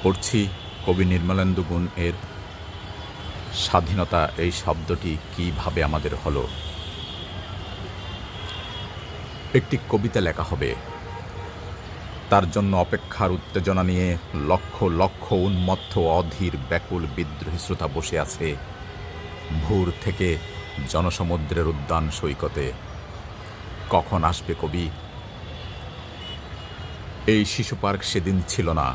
পড়ছি কবি নির্মলেন্দু গুণ এর স্বাধীনতা এই শব্দটি কিভাবে আমাদের হলো। একটি কবিতা লেখা হবে, তার জন্য অপেক্ষার উত্তেজনা নিয়ে লক্ষ লক্ষ উন্মত্ত অধীর ব্যাকুল বিদ্রোহী শ্রোতা বসে আছে ভোর থেকে জনসমুদ্রের উদ্যান সৈকতে। কখন আসবে কবি? এই শিশু পার্ক সেদিন ছিল না,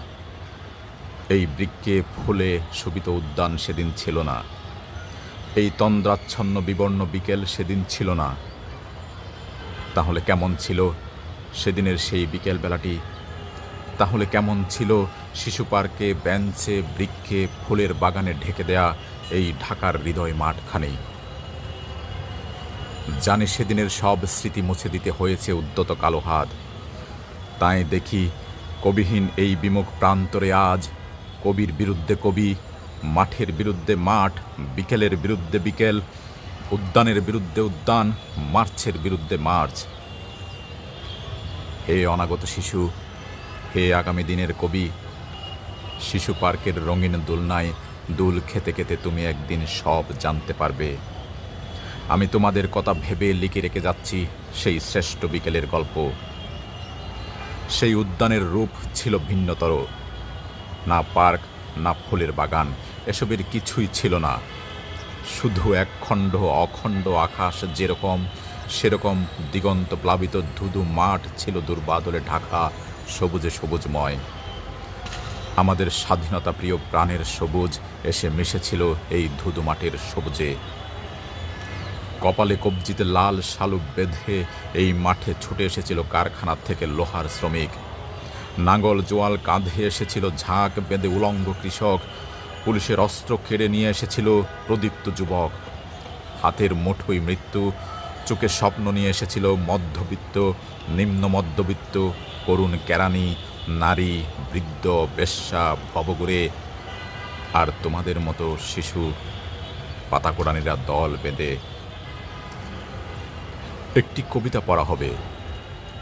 এই বৃক্ষে ফুলে শোভিত উদ্যান সেদিন ছিল না, এই তন্দ্রাচ্ছন্ন বিবর্ণ বিকেল সেদিন ছিল না। তাহলে কেমন ছিল সেদিনের সেই বিকেল বেলাটি? তাহলে কেমন ছিল শিশু পার্কে, বেঞ্চে, বৃক্ষে, ফুলের বাগানে ঢেকে দেয়া এই ঢাকার হৃদয় মাঠখানেই? জানি সেদিনের সব স্মৃতি মুছে দিতে হয়েছে উদ্যত কালো হাত। তাই দেখি কবিহীন এই বিমুখ প্রান্তরে আজ কবির বিরুদ্ধে কবি, মাঠের বিরুদ্ধে মাঠ, বিকেলের বিরুদ্ধে বিকেল, উদ্যানের বিরুদ্ধে উদ্যান, মার্চের বিরুদ্ধে মার্চ। হে অনাগত শিশু, হে আগামী দিনের কবি, শিশু পার্কের রঙিন দোলনায় দোল খেতে খেতে তুমি একদিন সব জানতে পারবে। আমি তোমাদের কথা ভেবে লিখে রেখে যাচ্ছি সেই শ্রেষ্ঠ বিকেলের গল্প। সেই উদ্যানের রূপ ছিল ভিন্নতর। না পার্ক, না ফুলের বাগান, এসবের কিছুই ছিল না। শুধু একখণ্ড অখণ্ড আকাশ যেরকম, সেরকম দিগন্ত প্লাবিত ধুধু মাঠ ছিল দুর্বাদলে ঢাকা, সবুজে সবুজময়। আমাদের স্বাধীনতা প্রিয় প্রাণের সবুজ এসে মিশেছিল এই ধুধু মাঠের সবুজে। কপালে কবজিতে লাল শালুক বেঁধে এই মাঠে ছুটে এসেছিল কারখানার থেকে লোহার শ্রমিক। নাঙ্গল জোয়াল কাঁধে এসেছিল ঝাঁক বেঁধে উলঙ্গ কৃষক। পুলিশের অস্ত্র কেড়ে নিয়ে এসেছিল প্রদীপ্ত যুবক। হাতের মুঠোয় মৃত্যু, চোখে স্বপ্ন নিয়ে এসেছিল মধ্যবিত্ত, নিম্ন মধ্যবিত্ত, করুণ কেরানি, নারী, বৃদ্ধ, বেশ্যা, ভবঘুরে আর তোমাদের মতো শিশু পাতাকোড়ানিরা দল বেঁধে। একটি কবিতা পড়া হবে,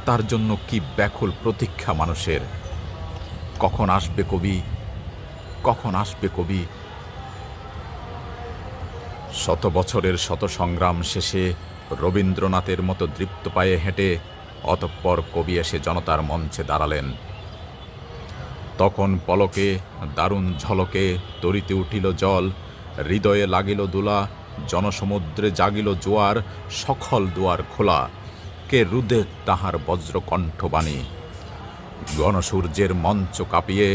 তার জন্য কি ব্যাকুল প্রতীক্ষা মানুষের। কখন আসবে কবি? কখন আসবে কবি? শত বছরের শত সংগ্রাম শেষে রবীন্দ্রনাথের মতো দৃপ্ত পায়ে হেঁটে অতঃপর কবি এসে জনতার মঞ্চে দাঁড়ালেন। তখন পলকে দারুণ ঝলকে তরিতে উঠিল জল, হৃদয়ে লাগিল দোলা, জনসমুদ্রে জাগিল জোয়ার, সকল দুয়ার খোলা। কে রুদে তাহার বজ্রকণ্ঠবাণী, গণসূর্যের মঞ্চ কাঁপিয়ে